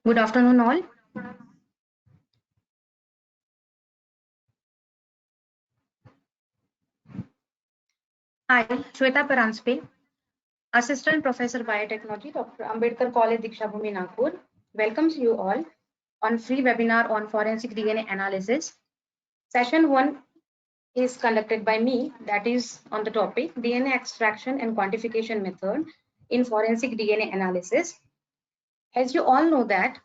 Good afternoon, all. Hi, Shweta Paranspe, Assistant Professor Biotechnology, Dr. Ambedkar College, Diksha Bhumi, Nagpur. Welcomes you all on free webinar on forensic DNA analysis. Session 1 is conducted by me, that is on the topic DNA extraction and quantification method in forensic DNA analysis. As you all know that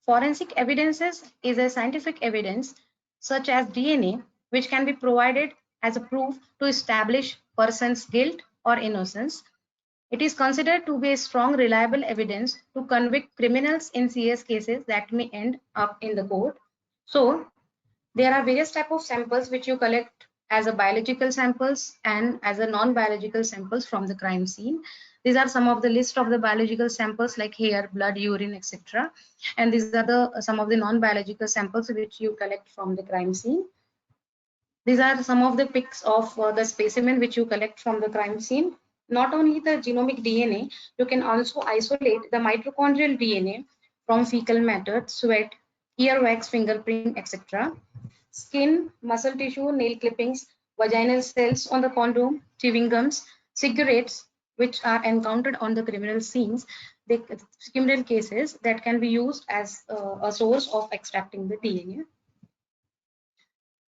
forensic evidences is a scientific evidence such as DNA, which can be provided as a proof to establish person's guilt or innocence. It is considered to be a strong, reliable evidence to convict criminals in serious cases that may end up in the court. So, there are various types of samples which you collect as a biological samples and as a non-biological samples from the crime scene. These are some of the list of the biological samples like hair, blood, urine, etc. And these are the some of the non-biological samples which you collect from the crime scene. These are some of the pics of the specimen which you collect from the crime scene. Not only the genomic DNA, you can also isolate the mitochondrial DNA from fecal matter, sweat, earwax, fingerprint, etc. Skin, muscle tissue, nail clippings, vaginal cells on the condom, chewing gums, cigarettes, which are encountered on the criminal scenes, the criminal cases that can be used as a source of extracting the DNA.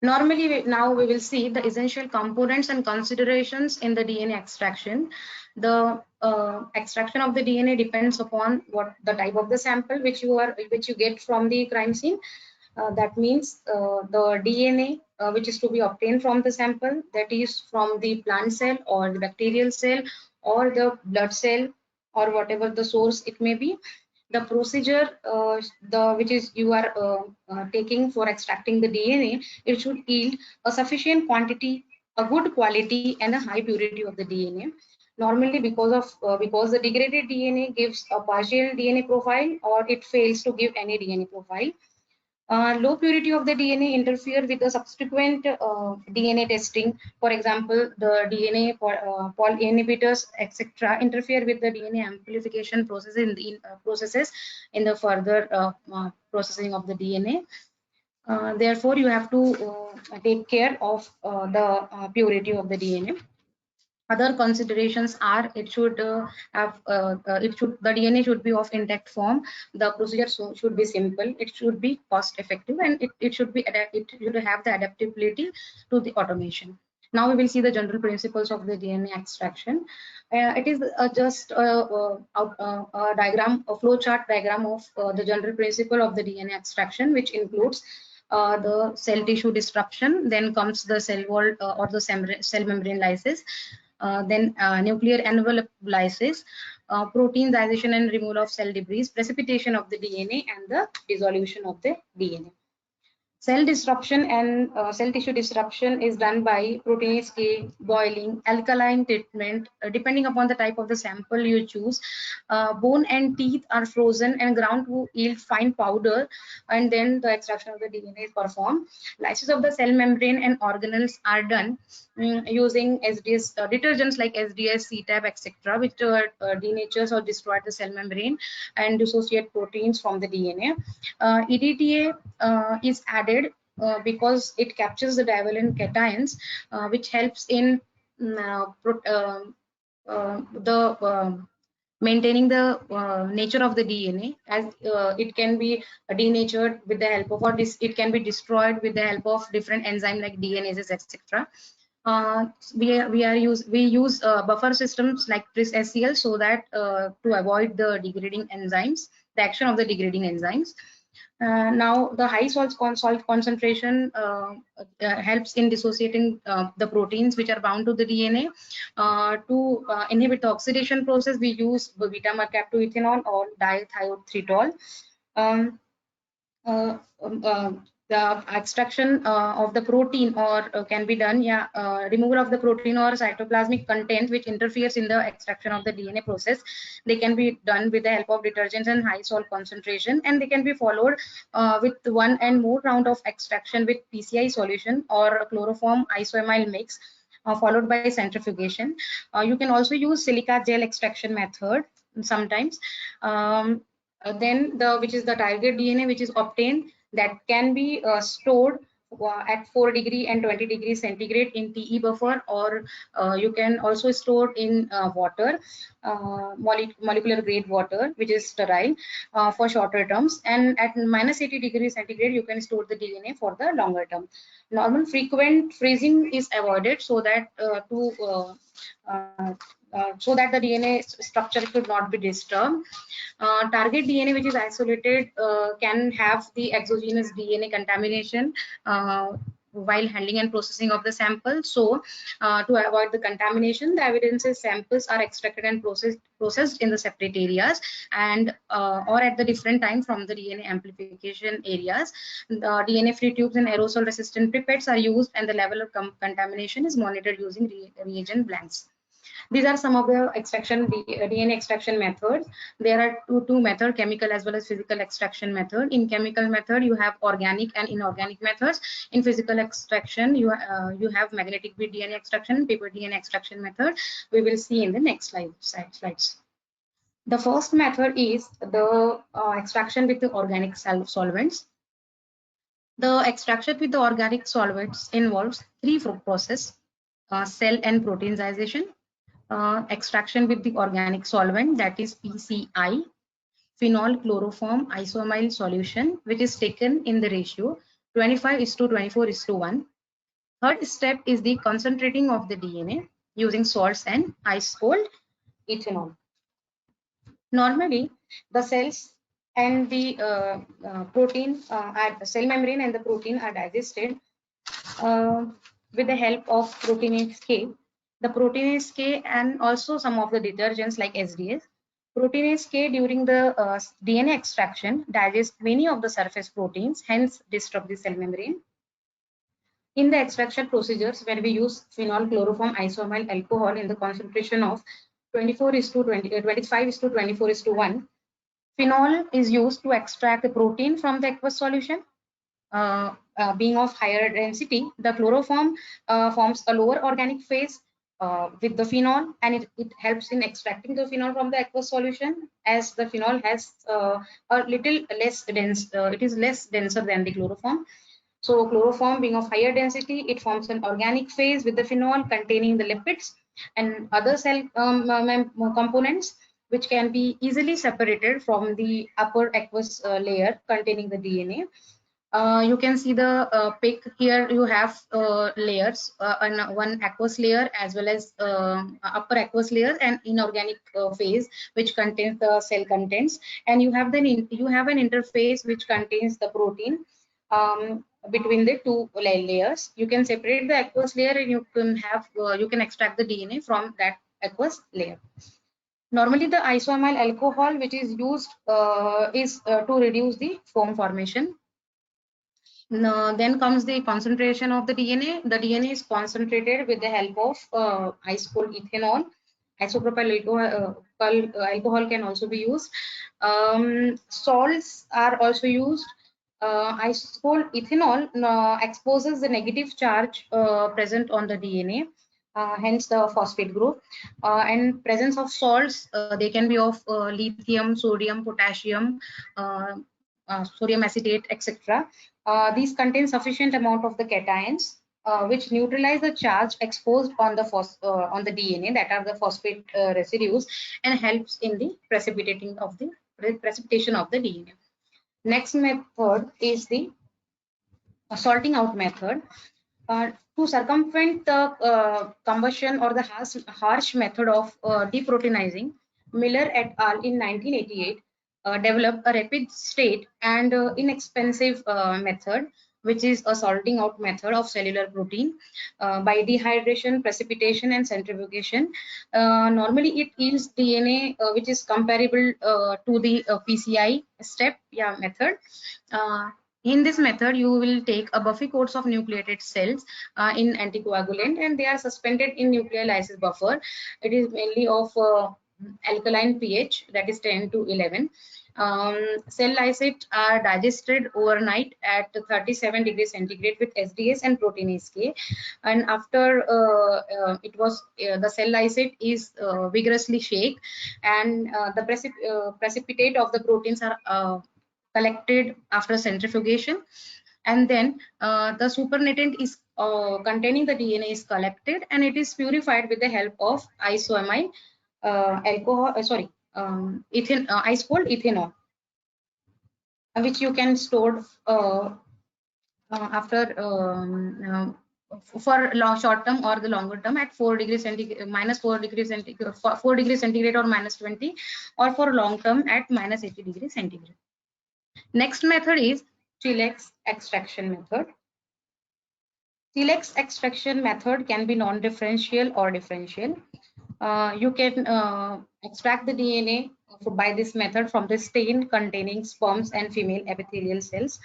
Normally, now we will see the essential components and considerations in the DNA extraction. The extraction of the DNA depends upon what the type of the sample which you get from the crime scene. That means the DNA which is to be obtained from the sample, that is from the plant cell or the bacterial cell or the blood cell or whatever the source it may be. The procedure which is you are taking for extracting the DNA, it should yield a sufficient quantity, a good quality, and a high purity of the DNA. Normally, because the degraded DNA gives a partial DNA profile or it fails to give any DNA profile. Low purity of the DNA interfere with the subsequent DNA testing. For example, the DNA Pol inhibitors, etc., interfere with the DNA amplification process processes in the further processing of the DNA. Therefore, you have to take care of the purity of the DNA. Other considerations are it should the DNA should be of intact form. The procedure should be simple. It should be cost effective, and it should have the adaptability to the automation. Now we will see the general principles of the DNA extraction. It is just a diagram, a flow chart diagram of the general principle of the DNA extraction, which includes the cell tissue disruption, then comes the cell wall or the cell membrane lysis, then nuclear envelope lysis, proteinization and removal of cell debris, precipitation of the DNA, and the dissolution of the DNA. Cell disruption and cell tissue disruption is done by proteinase K, boiling, alkaline treatment, depending upon the type of the sample you choose. Bone and teeth are frozen and ground to yield fine powder, and then the extraction of the DNA is performed. Lysis of the cell membrane and organelles are done using SDS detergents like SDS, CTAB, etc., which denatures or destroy the cell membrane and dissociate proteins from the DNA. EDTA is added because it captures the divalent cations, which helps in maintaining the nature of the DNA, as it can be denatured with the help of, or it can be destroyed with the help of different enzymes like DNases, etc. We use buffer systems like TRIS-SCL so that to avoid the degrading enzymes, the action of the degrading enzymes. Now the high salt concentration helps in dissociating the proteins which are bound to the DNA. To inhibit the oxidation process, we use beta-mercaptoethanol or dithiotritol. The extraction of the protein or can be done, removal of the protein or cytoplasmic content which interferes in the extraction of the DNA process. They can be done with the help of detergents and high salt concentration, and they can be followed with one and more round of extraction with PCI solution or chloroform isoamyl mix, followed by centrifugation. You can also use silica gel extraction method sometimes. Then which is the target DNA, which is obtained, that can be stored at 4 degree and 20 degrees centigrade in TE buffer, or you can also store in water, molecular grade water, which is sterile, for shorter terms, and at -80 degrees centigrade you can store the DNA for the longer term. Normal frequent freezing is avoided so that so that the DNA structure should not be disturbed. Target DNA, which is isolated, can have the exogenous DNA contamination while handling and processing of the sample. So to avoid the contamination, the evidence is samples are extracted and processed in the separate areas, and or at the different time from the DNA amplification areas. The DNA free tubes and aerosol resistant pipettes are used, and the level of contamination is monitored using reagent blanks. These are some of the DNA extraction methods. There are two methods, chemical as well as physical extraction method. In chemical method, you have organic and inorganic methods. In physical extraction, you have magnetic bead DNA extraction, paper DNA extraction method. We will see in the next slides. The first method is the extraction with the organic solvents. The extraction with the organic solvents involves three processes: cell and proteinization, extraction with the organic solvent, that is PCI, phenol chloroform isoamyl solution, which is taken in the ratio 25:24:1. Third step is the concentrating of the DNA using salts and ice cold ethanol. Normally, the cells and the protein, cell membrane and the protein are digested with the help of proteinase K. The proteinase K and also some of the detergents like SDS. Proteinase K during the DNA extraction digests many of the surface proteins, hence disrupt the cell membrane. In the extraction procedures, where we use phenol chloroform isoamyl alcohol in the concentration of 25:24:1, phenol is used to extract the protein from the aqueous solution. Being of higher density, the chloroform forms a lower organic phase with the phenol, and it helps in extracting the phenol from the aqueous solution, as the phenol has a little less dense, it is less denser than the chloroform. So chloroform being of higher density, it forms an organic phase with the phenol containing the lipids and other cell components, which can be easily separated from the upper aqueous layer containing the DNA. You can see the pic here. You have layers, one aqueous layer as well as upper aqueous layer and inorganic phase, which contains the cell contents, and you have an interface which contains the protein between the two layers. You can separate the aqueous layer, and you can extract the DNA from that aqueous layer. Normally, the isoamyl alcohol which is used is to reduce the foam formation. Then comes the concentration of the DNA. The DNA is concentrated with the help of ice cold ethanol. Isopropyl alcohol can also be used. Salts are also used. Ice cold ethanol exposes the negative charge present on the DNA, hence the phosphate group, and presence of salts, they can be of lithium, sodium, potassium, sodium acetate, etc. These contain sufficient amount of the cations which neutralize the charge exposed on the DNA, that are the phosphate residues, and helps in the precipitation of the DNA. Next method is the salting out method. To circumvent the combustion or the harsh method of deproteinizing, Miller et al. In 1988 developed a rapid state and inexpensive method, which is a salting out method of cellular protein by dehydration, precipitation, and centrifugation. Normally, it yields DNA which is comparable to the PCI step method. In this method, you will take a buffy coats of nucleated cells in anticoagulant, and they are suspended in nuclear lysis buffer. It is mainly of alkaline pH, that is 10 to 11. Cell lysates are digested overnight at 37 degrees centigrade with SDS and proteinase K, and after the cell lysate is vigorously shaked, and the precipitate of the proteins are collected after centrifugation, and then the supernatant is containing the DNA is collected, and it is purified with the help of isoamine alcohol, ice called ethanol, which you can store after for short term or the longer term at 4 degrees centigrade, minus 4 degrees centigrade, 4 degrees centigrade or minus 20, or for long term at minus 80 degrees centigrade. Next method is Chilex extraction method. Chilex extraction method can be non-differential or differential. You can extract the DNA by this method from the stain containing sperms and female epithelial cells.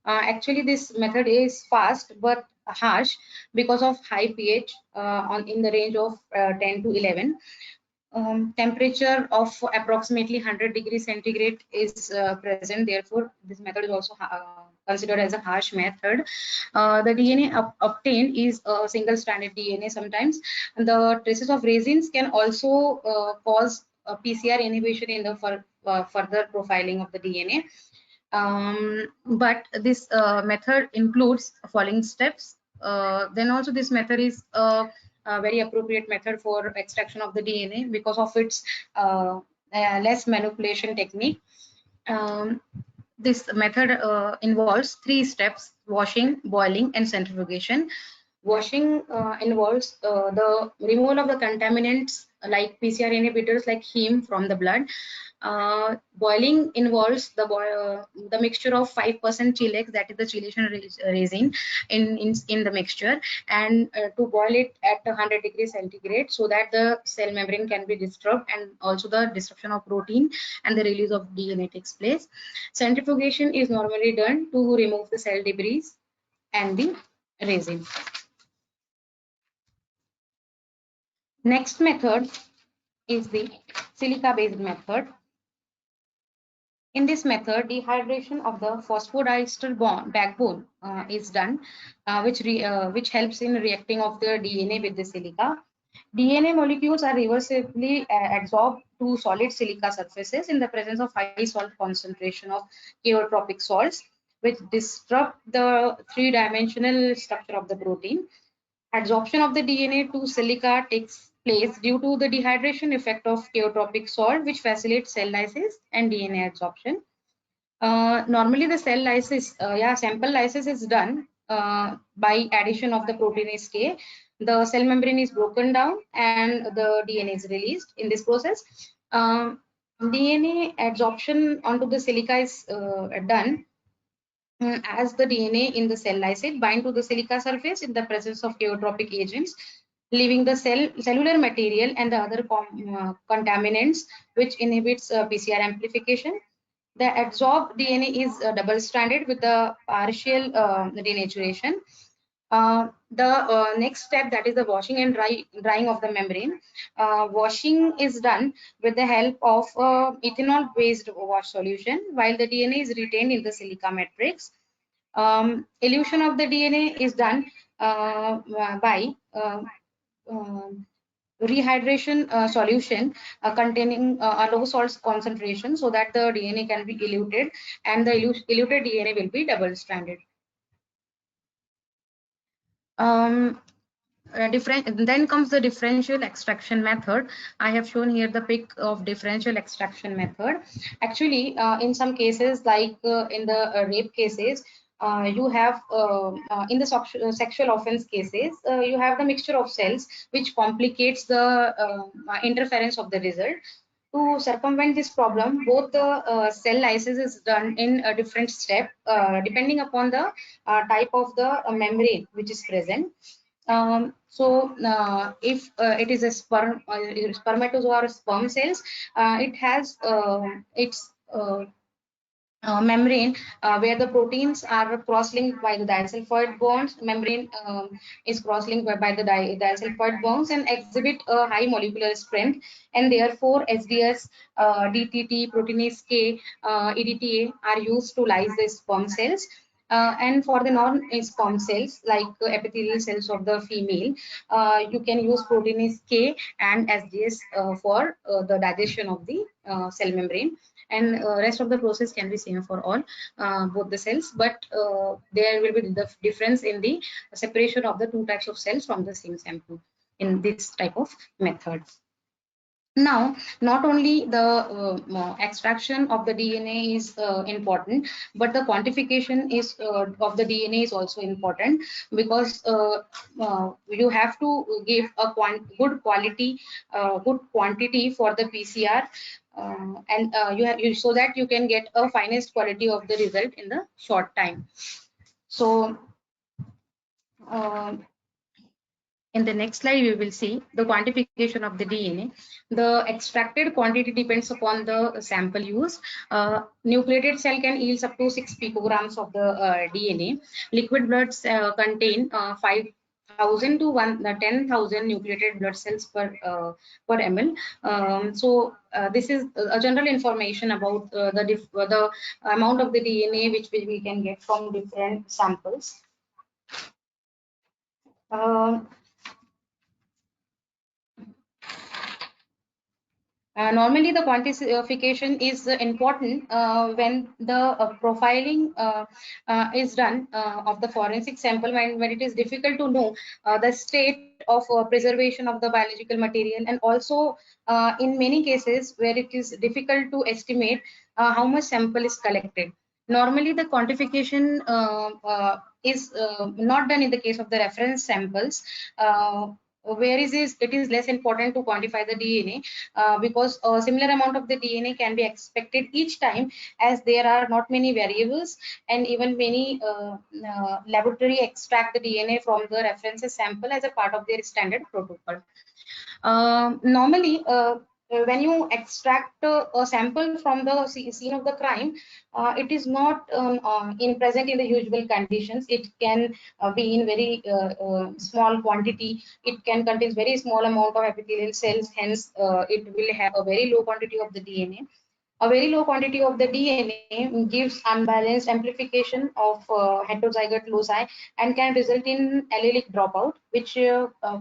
Actually, this method is fast but harsh because of high pH in the range of 10 to 11. Temperature of approximately 100 degrees centigrade is present. Therefore, this method is also considered as a harsh method. The DNA obtained is a single-stranded DNA sometimes. And the traces of resins can also cause PCR inhibition in the further profiling of the DNA. But this method includes following steps. Then also this method is a very appropriate method for extraction of the DNA because of its less manipulation technique. This method involves 3 steps: washing, boiling, and centrifugation. Washing involves the removal of the contaminants like PCR inhibitors like heme from the blood. Boiling involves the mixture of 5% chilex, that is the chelation resin, in the mixture, and to boil it at 100 degrees centigrade so that the cell membrane can be disturbed, and also the disruption of protein and the release of DNA takes place. Centrifugation is normally done to remove the cell debris and the resin. Next method is the silica based method. In this method, dehydration of the phosphodiester backbone is done, which helps in reacting of the DNA with the silica. DNA molecules are reversibly adsorbed to solid silica surfaces in the presence of high salt concentration of cheotropic salts, which disrupt the 3-dimensional structure of the protein. Adsorption of the DNA to silica takes place due to the dehydration effect of cheotropic salt, which facilitates cell lysis and DNA adsorption. Normally, the cell lysis, sample lysis is done by addition of the proteinase K. The cell membrane is broken down and the DNA is released. In this process, DNA adsorption onto the silica is done as the DNA in the cell lysate bind to the silica surface in the presence of cheotropic agents, leaving the cellular material and the other contaminants, which inhibits PCR amplification. The adsorbed DNA is double-stranded with the partial denaturation. The next step, that is the washing and drying of the membrane. Washing is done with the help of ethanol-based wash solution, while the DNA is retained in the silica matrix. Elution of the DNA is done by rehydration solution containing a low salt concentration, so that the DNA can be eluted, and the eluted DNA will be double-stranded. Then comes the differential extraction method. I have shown here the pic of differential extraction method. Actually, in some cases, like in the rape cases, you have in the sexual offense cases, you have the mixture of cells, which complicates the interference of the result. To circumvent this problem, both the cell lysis is done in a different step depending upon the type of the membrane which is present. If it is a spermatozoa or sperm cells, it has its membrane where the proteins are cross-linked by the disulfide bonds. Membrane is cross-linked by the disulfide bonds and exhibit a high molecular strength, and therefore SDS, DTT, proteinase K, EDTA are used to lyse the sperm cells. And for the non-sperm cells, like epithelial cells of the female, you can use proteinase K and SDS for the digestion of the cell membrane, and rest of the process can be same for all both the cells, but there will be the difference in the separation of the two types of cells from the same sample in this type of method. Now, not only the extraction of the DNA is important, but the quantification is of the DNA is also important, because you have to give a good quality, good quantity for the PCR, and so that you can get a finest quality of the result in the short time. So in the next slide, we will see the quantification of the DNA. The extracted quantity depends upon the sample used. Nucleated cell can yield up to 6 picograms of the DNA. Liquid bloods contain 5,000 to 10,000 nucleated blood cells per ml. This is a general information about the amount of the DNA which we can get from different samples. Normally, the quantification is important when the profiling is done of the forensic sample, when it is difficult to know the state of preservation of the biological material, and also in many cases where it is difficult to estimate how much sample is collected. Normally, the quantification is not done in the case of the reference samples. Whereas it is less important to quantify the DNA because a similar amount of the DNA can be expected each time, as there are not many variables, and even many laboratory extract the DNA from the references sample as a part of their standard protocol. Normally, when you extract a sample from the scene of the crime, it is not present in the usual conditions. It can be in very small quantity. It can contain very small amount of epithelial cells. Hence, it will have a very low quantity of the DNA. A very low quantity of the DNA gives unbalanced amplification of heterozygote loci and can result in allelic dropout, which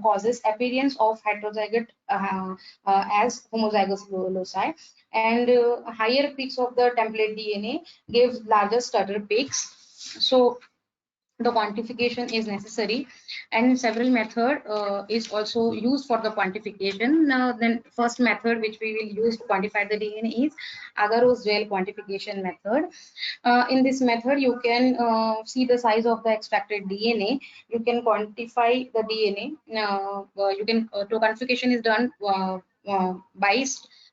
causes appearance of heterozygote as homozygous loci. And higher peaks of the template DNA gives larger stutter peaks. So the quantification is necessary, and several method is also used for the quantification. Then first method which we will use to quantify the DNA is agarose gel quantification method. In this method, you can see the size of the extracted DNA. You can quantify the DNA. The quantification is done by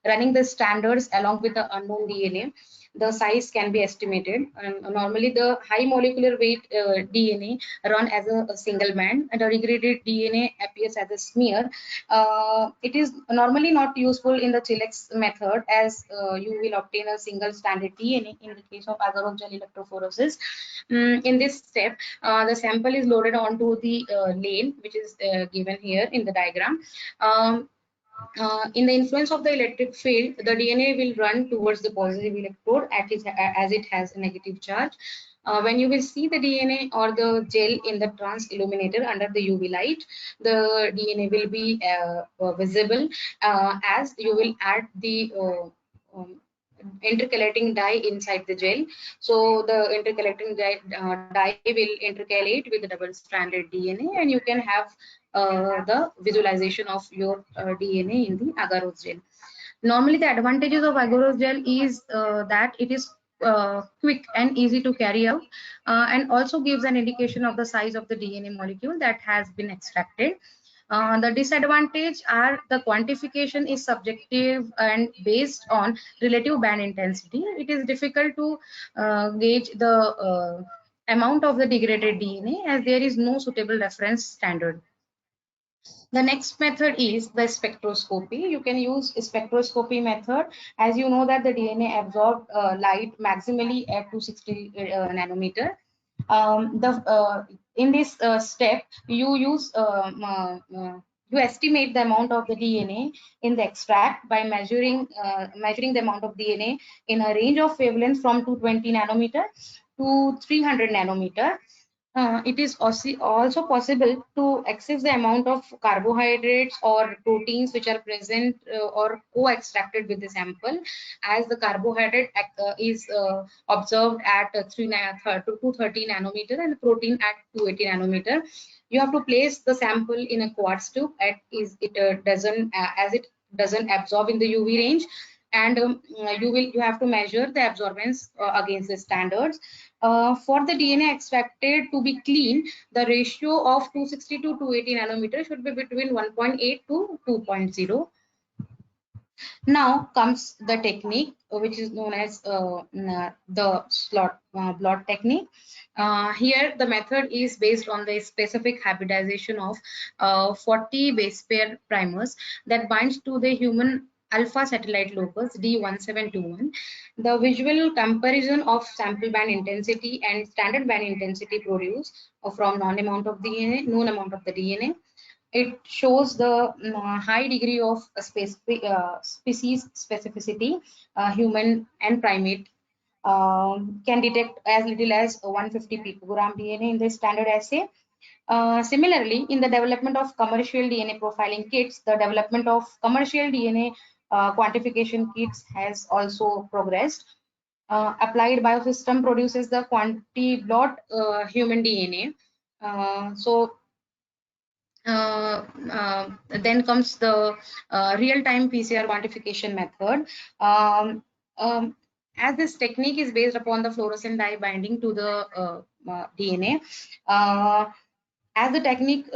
running the standards along with the unknown DNA. The size can be estimated. Normally, the high molecular weight DNA run as a single band, and the degraded DNA appears as a smear. It is normally not useful in the Chilex method, as you will obtain a single standard DNA in the case of agarose gel electrophoresis. In this step, the sample is loaded onto the lane, which is given here in the diagram. In the influence of the electric field, the DNA will run towards the positive electrode as it has a negative charge. When you will see the DNA or the gel in the trans illuminator under the UV light, the DNA will be visible as you will add the intercalating dye inside the gel. So the intercalating dye will intercalate with the double-stranded DNA, and you can have the visualization of your DNA in the agarose gel. Normally, the advantages of agarose gel is that it is quick and easy to carry out, and also gives an indication of the size of the DNA molecule that has been extracted. The disadvantage are the quantification is subjective and based on relative band intensity. It is difficult to gauge the amount of the degraded DNA, as there is no suitable reference standard. The next method is the spectroscopy. You can use spectroscopy method, as you know that the DNA absorbed light maximally at 260 nanometer. In this step, you use you estimate the amount of the DNA in the extract by measuring the amount of DNA in a range of wavelengths from 220 nanometer to 300 nanometer. It is also possible to access the amount of carbohydrates or proteins which are present or co-extracted with the sample, as the carbohydrate is observed at 230 nanometer and protein at 280 nanometer. You have to place the sample in a quartz tube as it doesn't absorb in the UV range, and you have to measure the absorbance against the standards. For the DNA extracted to be clean, the ratio of 260 to 280 nanometer should be between 1.8 to 2.0. Now comes the technique, which is known as the blot technique. Here, the method is based on the specific hybridization of 40 base pair primers that binds to the human alpha satellite locus D1721. The visual comparison of sample band intensity and standard band intensity produced from known amount of the DNA. It shows the high degree of species specificity. Human and primate can detect as little as 150 picogram DNA in the standard assay. Similarly, in the development of commercial DNA profiling kits, the development of commercial DNA quantification kits has also progressed. Applied Biosystem produces the QuantiBlot human DNA. Then comes the real-time PCR quantification method. As this technique is based upon the fluorescent dye binding to the DNA, as the technique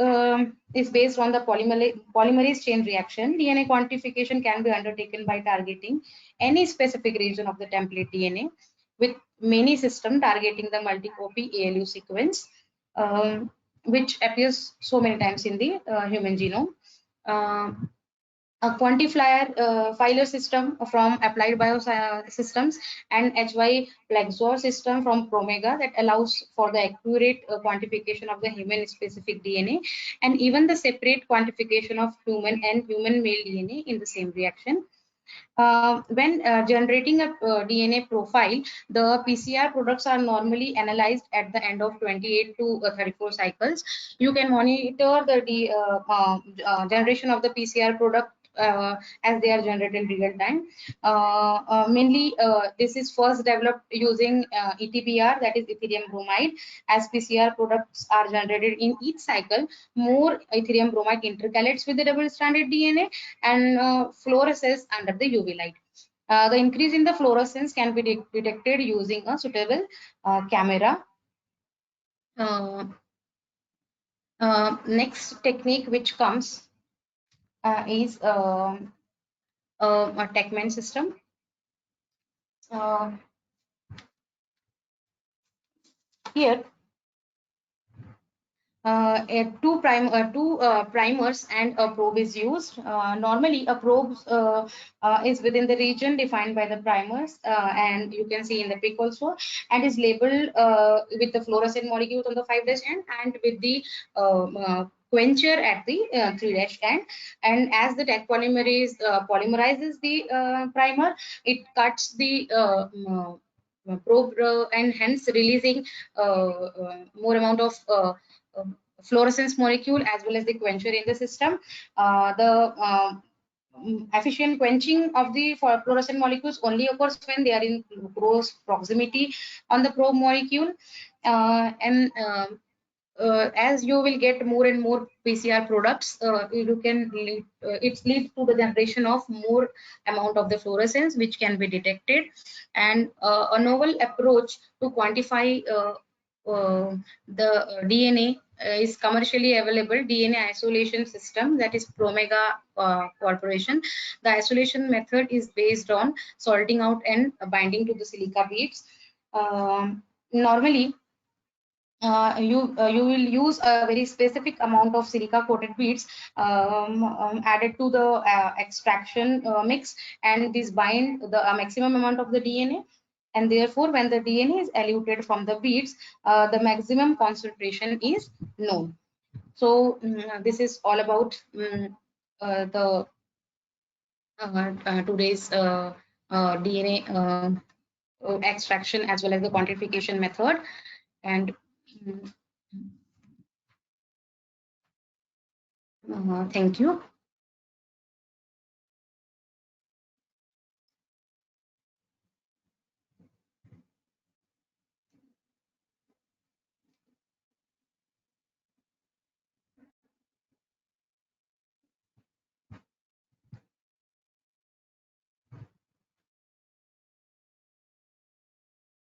is based on the polymerase chain reaction, DNA quantification can be undertaken by targeting any specific region of the template DNA with many systems targeting the multi-copy ALU sequence, which appears so many times in the human genome. A quantifier filer system from Applied Biosystems and HY Plexor system from Promega that allows for the accurate quantification of the human specific DNA, and even the separate quantification of human and human male DNA in the same reaction. When generating a DNA profile, the PCR products are normally analyzed at the end of 28 to 34 cycles. You can monitor the generation of the PCR product as they are generated in real time. Mainly, this is first developed using ETBR, that is Ethereum bromide. As PCR products are generated in each cycle, more Ethereum bromide intercalates with the double-stranded DNA and fluoresces under the UV light. The increase in the fluorescence can be detected using a suitable camera. Next technique which comes is a TechMan system. Here, two primers and a probe is used. Normally, a probe is within the region defined by the primers, and you can see in the pic also, and is labeled with the fluorescent molecules on the 5' end and with the quencher at the 3' end. And as the Tech polymerase polymerizes the primer, it cuts the probe and hence releasing more amount of fluorescence molecule as well as the quencher in the system. The efficient quenching of the fluorescent molecules only occurs when they are in close proximity on the probe molecule. As you will get more and more PCR products, it leads to the generation of more amount of the fluorescence which can be detected, and a novel approach to quantify the DNA is commercially available DNA isolation system, that is Promega Corporation. The isolation method is based on salting out and binding to the silica beads. Normally, you will use a very specific amount of silica coated beads added to the extraction mix, and this bind the maximum amount of the DNA, and therefore when the DNA is eluted from the beads, the maximum concentration is known. So this is all about the today's DNA extraction as well as the quantification method. And thank you.